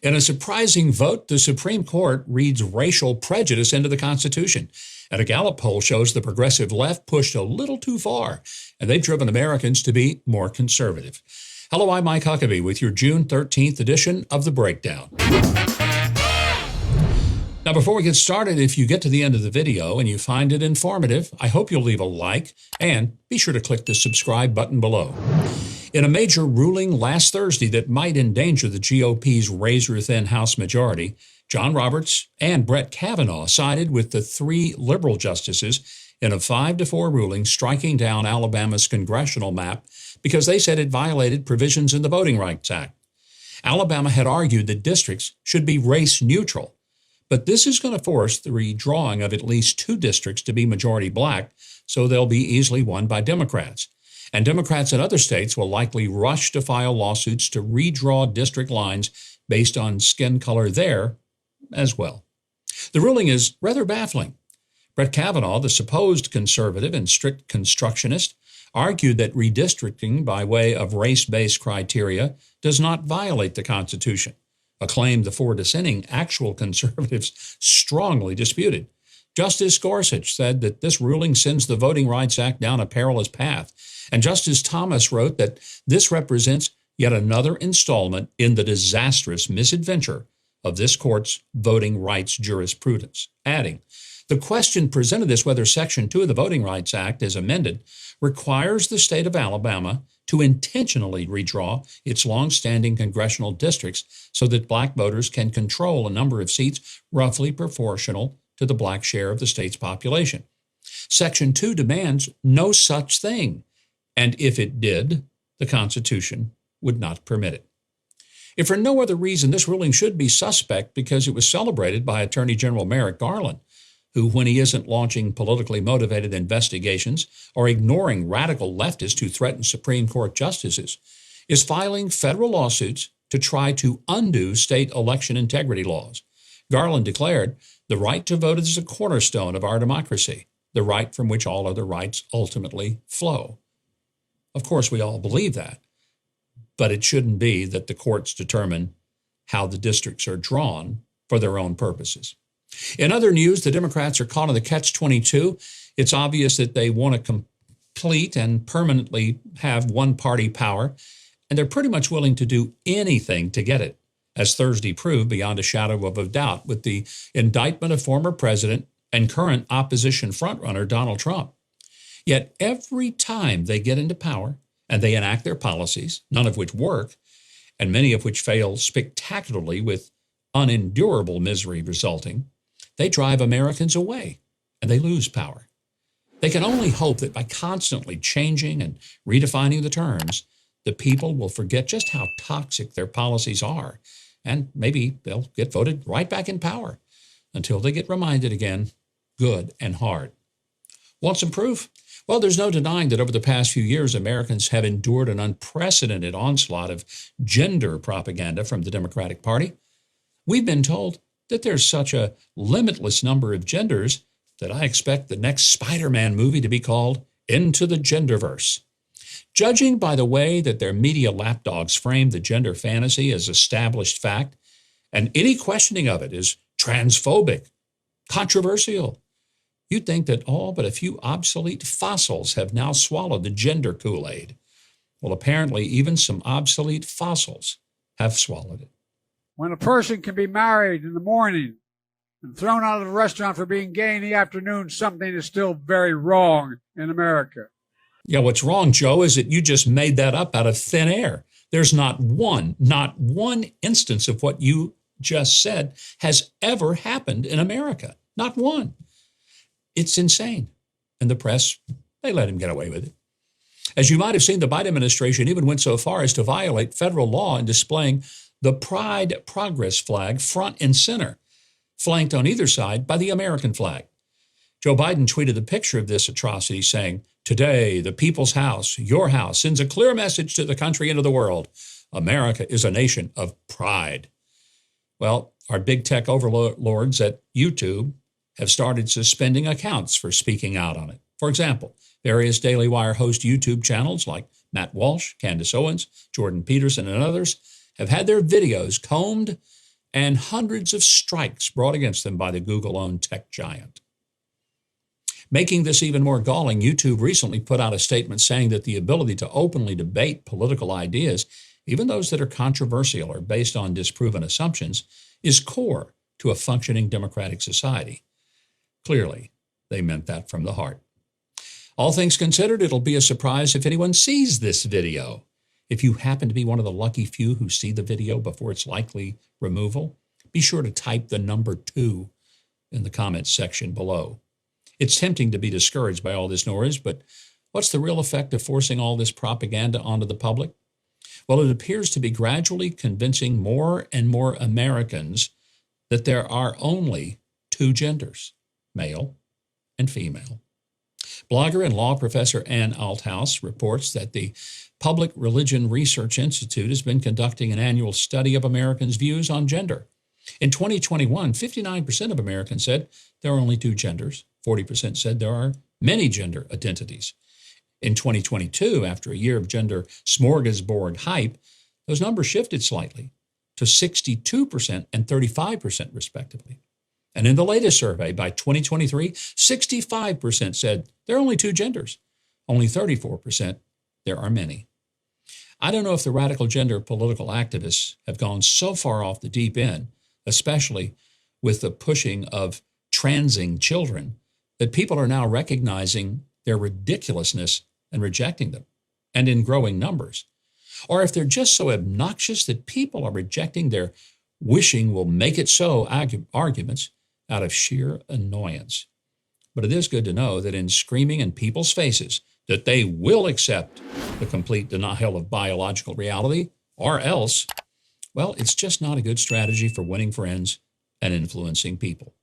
In a surprising vote, the Supreme Court reads racial prejudice into the Constitution. And a Gallup poll shows the progressive left pushed a little too far, and they've driven Americans to be more conservative. Hello, I'm Mike Huckabee with your June 13th edition of The Breakdown. Now, before we get started, if you get to the end of the video and you find it informative, I hope you'll leave a like and be sure to click the subscribe button below. In a major ruling last Thursday that might endanger the GOP's razor-thin House majority, John Roberts and Brett Kavanaugh sided with the three liberal justices in a 5-4 ruling striking down Alabama's congressional map because they said it violated provisions in the Voting Rights Act. Alabama had argued that districts should be race neutral, but this is going to force the redrawing of at least 2 districts to be majority black, so they'll be easily won by Democrats. And Democrats in other states will likely rush to file lawsuits to redraw district lines based on skin color there as well. The ruling is rather baffling. Brett Kavanaugh, the supposed conservative and strict constructionist, argued that redistricting by way of race-based criteria does not violate the Constitution, a claim the 4 dissenting actual conservatives strongly disputed. Justice Gorsuch said that this ruling sends the Voting Rights Act down a perilous path, and Justice Thomas wrote that this represents yet another installment in the disastrous misadventure of this court's voting rights jurisprudence, adding, "The question presented is whether Section 2 of the Voting Rights Act, as amended, requires the state of Alabama to intentionally redraw its long-standing congressional districts so that black voters can control a number of seats roughly proportional to the black share of the state's population. Section 2 demands no such thing, and if it did, the Constitution would not permit it." If for no other reason, this ruling should be suspect because it was celebrated by Attorney General Merrick Garland, who, when he isn't launching politically motivated investigations or ignoring radical leftists who threaten Supreme Court justices, is filing federal lawsuits to try to undo state election integrity laws. Garland declared, "The right to vote is a cornerstone of our democracy, the right from which all other rights ultimately flow." Of course, we all believe that, but it shouldn't be that the courts determine how the districts are drawn for their own purposes. In other news, the Democrats are caught in the catch-22. It's obvious that they want to complete and permanently have one-party power, and they're pretty much willing to do anything to get it, as Thursday proved beyond a shadow of a doubt with the indictment of former president and current opposition frontrunner Donald Trump. Yet every time they get into power and they enact their policies, none of which work, and many of which fail spectacularly with unendurable misery resulting, they drive Americans away and they lose power. They can only hope that by constantly changing and redefining the terms, the people will forget just how toxic their policies are, and maybe they'll get voted right back in power until they get reminded again, good and hard. Want some proof? Well, there's no denying that over the past few years, Americans have endured an unprecedented onslaught of gender propaganda from the Democratic Party. We've been told that there's such a limitless number of genders that I expect the next Spider-Man movie to be called Into the Genderverse. Judging by the way that their media lapdogs frame the gender fantasy as established fact, and any questioning of it is transphobic, controversial, you'd think that all but a few obsolete fossils have now swallowed the gender Kool-Aid. Well, apparently even some obsolete fossils have swallowed it. When a person can be married in the morning and thrown out of the restaurant for being gay in the afternoon, something is still very wrong in America. Yeah, what's wrong, Joe, is that you just made that up out of thin air. There's not one instance of what you just said has ever happened in America. Not one. It's insane. And the press, they let him get away with it. As you might have seen, the Biden administration even went so far as to violate federal law in displaying the Pride Progress flag front and center, flanked on either side by the American flag. Joe Biden tweeted the picture of this atrocity saying, "Today, the people's house, your house, sends a clear message to the country and to the world. America is a nation of pride." Well, our big tech overlords at YouTube have started suspending accounts for speaking out on it. For example, various Daily Wire host YouTube channels like Matt Walsh, Candace Owens, Jordan Peterson, and others have had their videos combed and hundreds of strikes brought against them by the Google-owned tech giant. Making this even more galling, YouTube recently put out a statement saying that the ability to openly debate political ideas, even those that are controversial or based on disproven assumptions, is core to a functioning democratic society. Clearly, they meant that from the heart. All things considered, it'll be a surprise if anyone sees this video. If you happen to be one of the lucky few who see the video before its likely removal, be sure to type the number 2 in the comments section below. It's tempting to be discouraged by all this noise, but what's the real effect of forcing all this propaganda onto the public? Well, it appears to be gradually convincing more and more Americans that there are only 2 genders, male and female. Blogger and law professor Ann Althouse reports that the Public Religion Research Institute has been conducting an annual study of Americans' views on gender. In 2021, 59% of Americans said there are only 2 genders. 40% said there are many gender identities. In 2022, after a year of gender smorgasbord hype, those numbers shifted slightly to 62% and 35% respectively. And in the latest survey, by 2023, 65% said there are only 2 genders. Only 34% there are many. I don't know if the radical gender political activists have gone so far off the deep end, especially with the pushing of transing children, that people are now recognizing their ridiculousness and rejecting them, and in growing numbers. Or if they're just so obnoxious that people are rejecting their wishing will make it so arguments out of sheer annoyance. But it is good to know that in screaming in people's faces that they will accept the complete denial of biological reality, or else, well, it's just not a good strategy for winning friends and influencing people.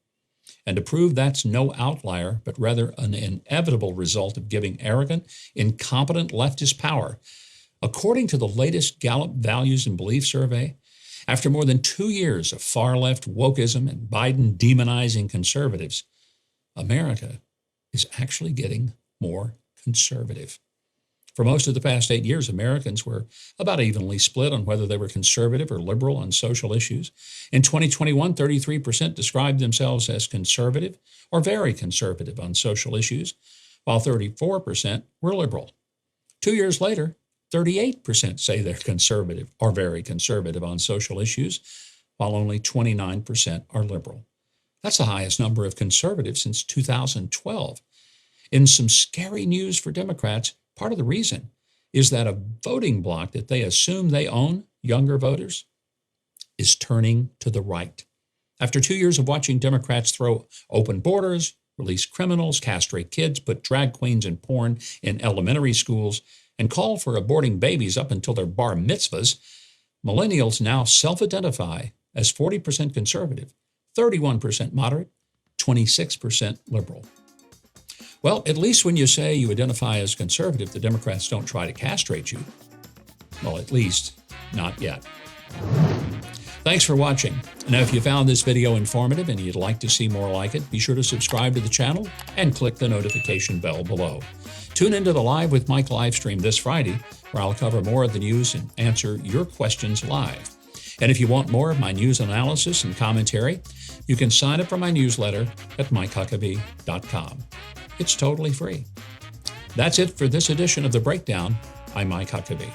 And to prove that's no outlier, but rather an inevitable result of giving arrogant, incompetent leftists power, according to the latest Gallup Values and Belief Survey, after more than 2 years of far-left wokeism and Biden demonizing conservatives, America is actually getting more conservative. For most of the past 8 years, Americans were about evenly split on whether they were conservative or liberal on social issues. In 2021, 33% described themselves as conservative or very conservative on social issues, while 34% were liberal. 2 years later, 38% say they're conservative or very conservative on social issues, while only 29% are liberal. That's the highest number of conservatives since 2012. In some scary news for Democrats, part of the reason is that a voting bloc that they assume they own, younger voters, is turning to the right. After 2 years of watching Democrats throw open borders, release criminals, castrate kids, put drag queens and porn in elementary schools, and call for aborting babies up until their bar mitzvahs, millennials now self-identify as 40% conservative, 31% moderate, 26% liberal. Well, at least when you say you identify as conservative, the Democrats don't try to castrate you. Well, at least not yet. Thanks for watching. Now, if you found this video informative and you'd like to see more like it, be sure to subscribe to the channel and click the notification bell below. Tune into the Live with Mike live stream this Friday, where I'll cover more of the news and answer your questions live. And if you want more of my news analysis and commentary, you can sign up for my newsletter at MikeHuckabee.com. It's totally free. That's it for this edition of The Breakdown. I'm Mike Huckabee.